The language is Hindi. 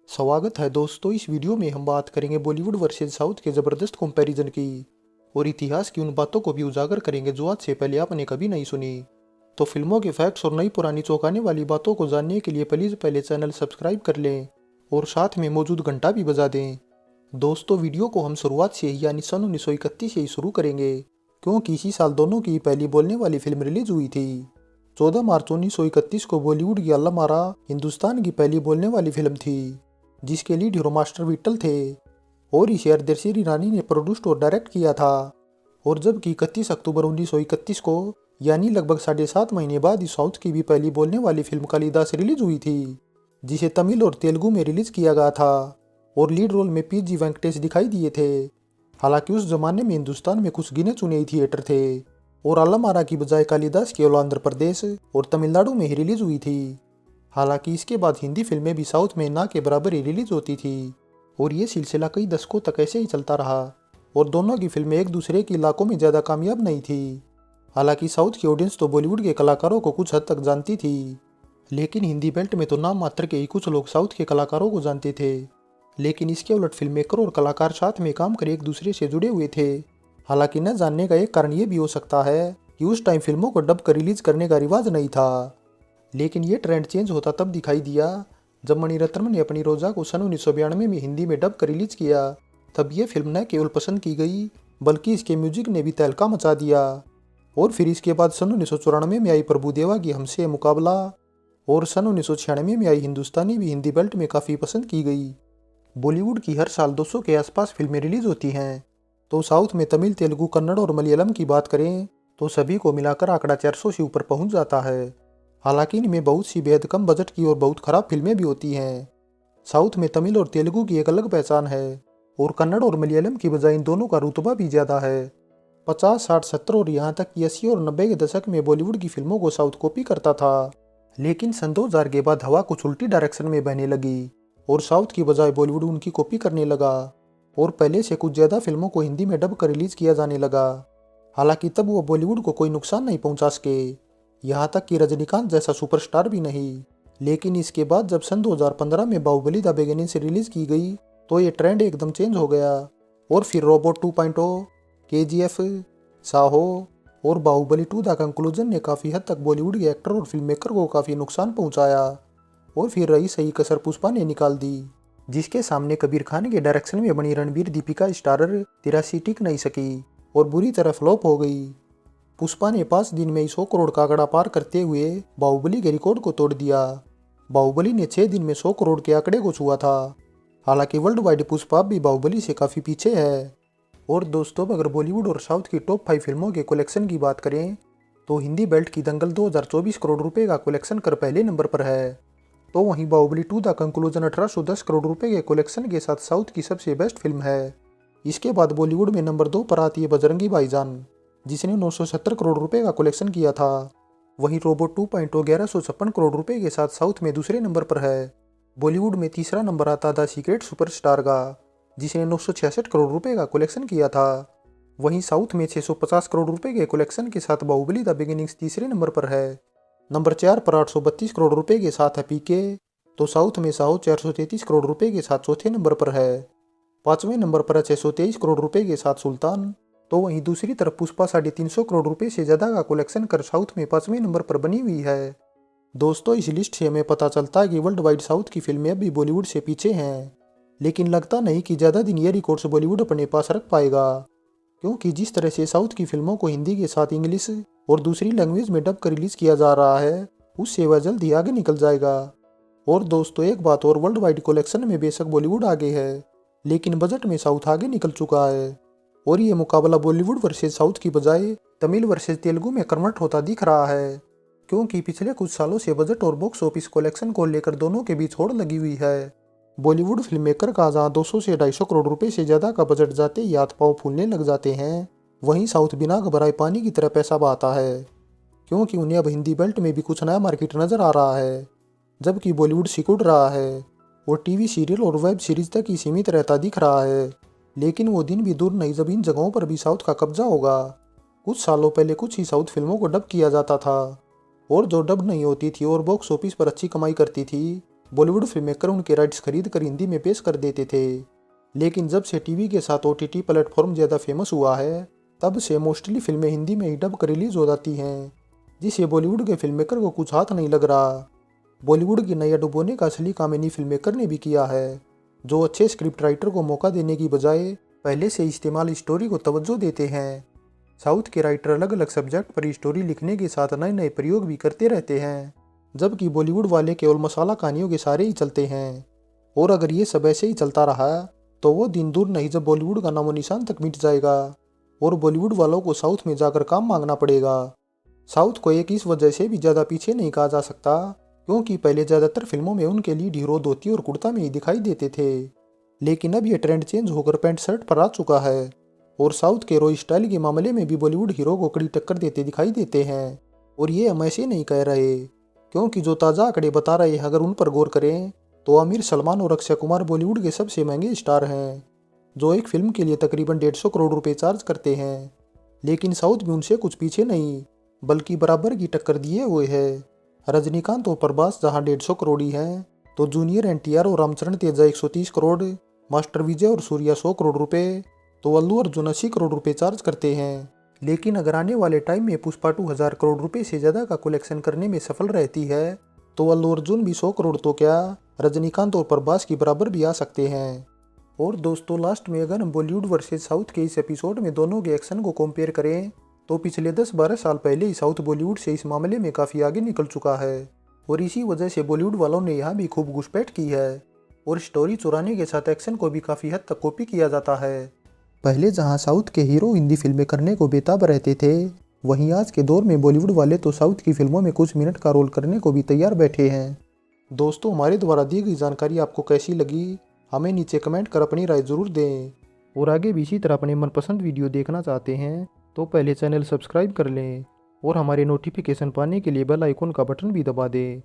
स्वागत है दोस्तों। इस वीडियो में हम बात करेंगे बॉलीवुड वर्सेस साउथ के ज़बरदस्त कंपैरिजन की और इतिहास की उन बातों को भी उजागर करेंगे जो आज से पहले आपने कभी नहीं सुनी। तो फिल्मों के फैक्ट्स और नई पुरानी चौंकाने वाली बातों को जानने के लिए प्लीज़ पहले चैनल सब्सक्राइब कर लें और साथ में मौजूद घंटा भी बजा दें। दोस्तों, वीडियो को हम शुरुआत से ही यानी सन 1931 से ही शुरू करेंगे, क्योंकि इसी साल दोनों की पहली बोलने वाली फिल्म रिलीज हुई थी। 14 मार्च 1931 को बॉलीवुड की अल्लाह मारा हिंदुस्तान की पहली बोलने वाली फिल्म थी, जिसके लीड हीरो मास्टर विट्ठल थे और इसे अर्देशीर ईरानी ने प्रोड्यूस्ड और डायरेक्ट किया था। और जबकि 31 अक्टूबर 1931 को यानी लगभग 7.5 महीने बाद इस साउथ की भी पहली बोलने वाली फिल्म कालिदास रिलीज हुई थी, जिसे तमिल और तेलुगु में रिलीज किया गया था और लीड रोल में पी.जी. वेंकटेश दिखाई दिए थे। हालांकि उस जमाने में हिंदुस्तान में कुछ गिने चुने ही थिएटर थे और अल्लामारा की बजाय कालिदास केवल आंध्र प्रदेश और तमिलनाडु में ही रिलीज हुई थी। हालांकि इसके बाद हिंदी फिल्में भी साउथ में ना के बराबर ही रिलीज होती थी और ये सिलसिला कई दशकों तक ऐसे ही चलता रहा और दोनों की फिल्में एक दूसरे के इलाकों में ज़्यादा कामयाब नहीं थी। हालांकि साउथ की ऑडियंस तो बॉलीवुड के कलाकारों को कुछ हद तक जानती थी, लेकिन हिंदी बेल्ट में तो नाम मात्र के ही कुछ लोग साउथ के कलाकारों को जानते थे। लेकिन इसके उलट फिल्म मेकर और कलाकार साथ में काम कर एक दूसरे से जुड़े हुए थे। हालांकि न जानने का एक कारण ये भी हो सकता है कि उस टाइम फिल्मों को डब कर रिलीज करने का रिवाज नहीं था, लेकिन ये ट्रेंड चेंज होता तब दिखाई दिया जब मणिरत्नम ने अपनी रोजा को सन 1992 में हिंदी में डब कर रिलीज किया। तब ये फिल्म न केवल पसंद की गई बल्कि इसके म्यूजिक ने भी तहलका मचा दिया। और फिर इसके बाद सन 1994 में आई प्रभुदेवा की हमसे मुकाबला और सन 1996 में आई हिंदुस्तानी भी हिंदी बेल्ट में काफ़ी पसंद की गई। बॉलीवुड की हर साल 200 के आसपास फिल्में रिलीज होती हैं, तो साउथ में तमिल, तेलुगु, कन्नड़ और मलयालम की बात करें तो सभी को मिलाकर आंकड़ा 400 से ऊपर पहुंच जाता है। हालांकि इनमें बहुत सी बेहद कम बजट की और बहुत खराब फिल्में भी होती हैं। साउथ में तमिल और तेलुगु की एक अलग पहचान है और कन्नड़ और मलयालम की बजाय इन दोनों का रुतबा भी ज़्यादा है। 50, 60, 70 और यहाँ तक कि 80 और 90 के दशक में बॉलीवुड की फिल्मों को साउथ कॉपी करता था, लेकिन सन 2000 के बाद हवा कुछ उल्टी डायरेक्शन में बहने लगी और साउथ की बजाय बॉलीवुड उनकी कॉपी करने लगा और पहले से कुछ ज़्यादा फिल्मों को हिंदी में डब कर रिलीज किया जाने लगा। हालांकि तब वो बॉलीवुड को कोई नुकसान नहीं पहुंचा सके, यहाँ तक कि रजनीकांत जैसा सुपरस्टार भी नहीं। लेकिन इसके बाद जब सन 2015 में बाहुबली द बिगिनिंग से रिलीज की गई तो ये ट्रेंड एकदम चेंज हो गया और फिर रोबोट 2.0, केजीएफ, साहो और बाहुबली 2 द कंक्लूजन ने काफ़ी हद तक बॉलीवुड के एक्टर और फिल्म मेकर को काफ़ी नुकसान पहुंचाया। और फिर रही सही कसर पुष्पा ने निकाल दी, जिसके सामने कबीर खान के डायरेक्शन में बनी रणबीर दीपिका स्टारर 83 टिक नहीं सकी और बुरी तरह फ्लॉप हो गई। पुष्पा ने 5 दिन में ही 100 करोड़ का आंकड़ा पार करते हुए बाहुबली के रिकॉर्ड को तोड़ दिया। बाहुबली ने 6 दिन में 100 करोड़ के आंकड़े को छुआ था। हालांकि वर्ल्ड वाइड पुष्पा भी बाहुबली से काफ़ी पीछे है। और दोस्तों, अगर बॉलीवुड और साउथ की टॉप 5 फिल्मों के कलेक्शन की बात करें तो हिंदी बेल्ट की दंगल 2024 करोड़ रुपए का कलेक्शन कर पहले नंबर पर है, तो वहीं बाहुबली 2 द कंक्लूजन 1810 करोड़ रुपए के कलेक्शन के साथ साउथ की सबसे बेस्ट फिल्म है। इसके बाद बॉलीवुड में नंबर 2 पर आती है बजरंगी भाईजान, जिसने 970 करोड़ रुपए का कलेक्शन किया था। वहीं रोबोट 2.0 1156 करोड़ रुपए के साथ साउथ में दूसरे नंबर पर है। बॉलीवुड में तीसरा नंबर आता द सीक्रेट सुपरस्टार का, जिसने 966 करोड़ रुपए का कलेक्शन किया था। वहीं साउथ में 650 करोड़ रुपए के कलेक्शन के साथ बाहुबली द बिगिनिंग्स तीसरे नंबर पर है। नंबर 4 पर 832 करोड़ रुपए के साथ है पीके, तो साउथ में साहो 433 करोड़ रुपए के साथ चौथे नंबर पर है। 5वें नंबर पर है 623 करोड़ रुपए के साथ सुल्तान, तो वहीं दूसरी तरफ पुष्पा 350 करोड़ रुपए से ज़्यादा का कलेक्शन कर साउथ में 5वें नंबर पर बनी हुई है। दोस्तों, इस लिस्ट से हमें पता चलता है कि वर्ल्ड वाइड साउथ की फिल्में अब भी बॉलीवुड से पीछे हैं, लेकिन लगता नहीं कि ज़्यादा दिन ये रिकॉर्ड्स बॉलीवुड अपने पास रख पाएगा, क्योंकि जिस तरह से साउथ की फिल्मों को हिंदी के साथ इंग्लिश और दूसरी लैंग्वेज में डब कर रिलीज किया जा रहा है, उससे वह जल्द ही आगे निकल जाएगा। और दोस्तों, एक बात और, वर्ल्ड वाइड कलेक्शन में बेशक बॉलीवुड आगे है, लेकिन बजट में साउथ आगे निकल चुका है और ये मुकाबला बॉलीवुड वर्सेस साउथ की बजाय तमिल वर्सेस तेलुगु में कन्वर्ट होता दिख रहा है, क्योंकि पिछले कुछ सालों से बजट और बॉक्स ऑफिस कलेक्शन को लेकर दोनों के बीच होड़ लगी हुई है। बॉलीवुड फिल्म मेकर का जहाँ 200 से 250 करोड़ रुपए से ज़्यादा का बजट जाते ही हाथ पाँव फूलने लग जाते हैं, वहीं साउथ बिना घबराए पानी की तरह पैसा बहाता है, क्योंकि उन्हें अब हिंदी बेल्ट में भी कुछ नया मार्केट नजर आ रहा है। जबकि बॉलीवुड सिकुड़ रहा है और टीवी सीरियल और वेब सीरीज तक ही सीमित रहता दिख रहा है, लेकिन वो दिन भी दूर नहीं जब इन जगहों पर भी साउथ का कब्जा होगा। कुछ सालों पहले कुछ ही साउथ फिल्मों को डब किया जाता था और जो डब नहीं होती थी और बॉक्स ऑफिस पर अच्छी कमाई करती थी, बॉलीवुड फिल्म मेकर उनके राइट्स खरीद कर हिंदी में पेश कर देते थे। लेकिन जब से टीवी के साथ OTT प्लेटफॉर्म ज़्यादा फेमस हुआ है, तब से मोस्टली फिल्में हिंदी में ही डब कर रिलीज हो जाती हैं, जिससे बॉलीवुड के फिल्म मेकर को कुछ हाथ नहीं लग रहा। बॉलीवुड की नैया डुबोने का असली काम इन्हीं फिल्म मेकर ने भी किया है, जो अच्छे स्क्रिप्ट राइटर को मौका देने की बजाय पहले से इस्तेमाल स्टोरी को तवज्जो देते हैं। साउथ के राइटर अलग अलग सब्जेक्ट पर स्टोरी लिखने के साथ नए नए प्रयोग भी करते रहते हैं, जबकि बॉलीवुड वाले केवल मसाला कहानियों के सारे ही चलते हैं। और अगर ये सब ऐसे ही चलता रहा तो वो दिन दूर नहीं जब बॉलीवुड का नामो निशान तक मिट जाएगा और बॉलीवुड वालों को साउथ में जाकर काम मांगना पड़ेगा। साउथ को एक इस वजह से भी ज़्यादा पीछे नहीं कहा जा सकता, क्योंकि पहले ज़्यादातर फिल्मों में उनके लीड हीरो धोती और कुर्ता में ही दिखाई देते थे, लेकिन अब ये ट्रेंड चेंज होकर पैंट शर्ट पर आ चुका है और साउथ के हीरो स्टाइल के मामले में भी बॉलीवुड हीरो को कड़ी टक्कर देते दिखाई देते हैं। और ये हम ऐसे नहीं कह रहे, क्योंकि जो ताज़ा आंकड़े बता रहे हैं अगर उन पर गौर करें तो आमिर, सलमान और अक्षय कुमार बॉलीवुड के सबसे महंगे स्टार हैं, जो एक फिल्म के लिए तकरीबन 150 करोड़ रुपए चार्ज करते हैं। लेकिन साउथ भी उनसे कुछ पीछे नहीं, बल्कि बराबर की टक्कर दिए हुए है। रजनीकांत और प्रभास जहां 150 करोड़ ही हैं, तो जूनियर NTR और रामचरण तेजा 130 करोड़, मास्टर विजय और सूर्या 100 करोड़ रुपए, तो अल्लू अर्जुन 80 करोड़ रुपए चार्ज करते हैं। लेकिन अगर आने वाले टाइम में पुष्पा 2 1000 करोड़ रुपए से ज़्यादा का कलेक्शन करने में सफल रहती है, तो अल्लू अर्जुन भी 100 करोड़ तो क्या रजनीकांत और प्रभास की बराबर भी आ सकते हैं। और दोस्तों, लास्ट में अगर हम बॉलीवुड वर्सेस साउथ के इस एपिसोड में दोनों के एक्शन को कंपेयर करें तो पिछले 10-12 साल पहले ही साउथ बॉलीवुड से इस मामले में काफ़ी आगे निकल चुका है और इसी वजह से बॉलीवुड वालों ने यहाँ भी खूब घुसपैठ की है और स्टोरी चुराने के साथ एक्शन को भी काफ़ी हद तक कॉपी किया जाता है। पहले जहाँ साउथ के हीरो हिंदी फिल्में करने को बेताब रहते थे, वहीं आज के दौर में बॉलीवुड वाले तो साउथ की फिल्मों में कुछ मिनट का रोल करने को भी तैयार बैठे हैं। दोस्तों, हमारे द्वारा दी गई जानकारी आपको कैसी लगी, हमें नीचे कमेंट कर अपनी राय ज़रूर दें। और आगे भी इसी तरह अपने मनपसंद वीडियो देखना चाहते हैं तो पहले चैनल सब्सक्राइब कर लें और हमारे नोटिफिकेशन पाने के लिए बेल आइकन का बटन भी दबा दें।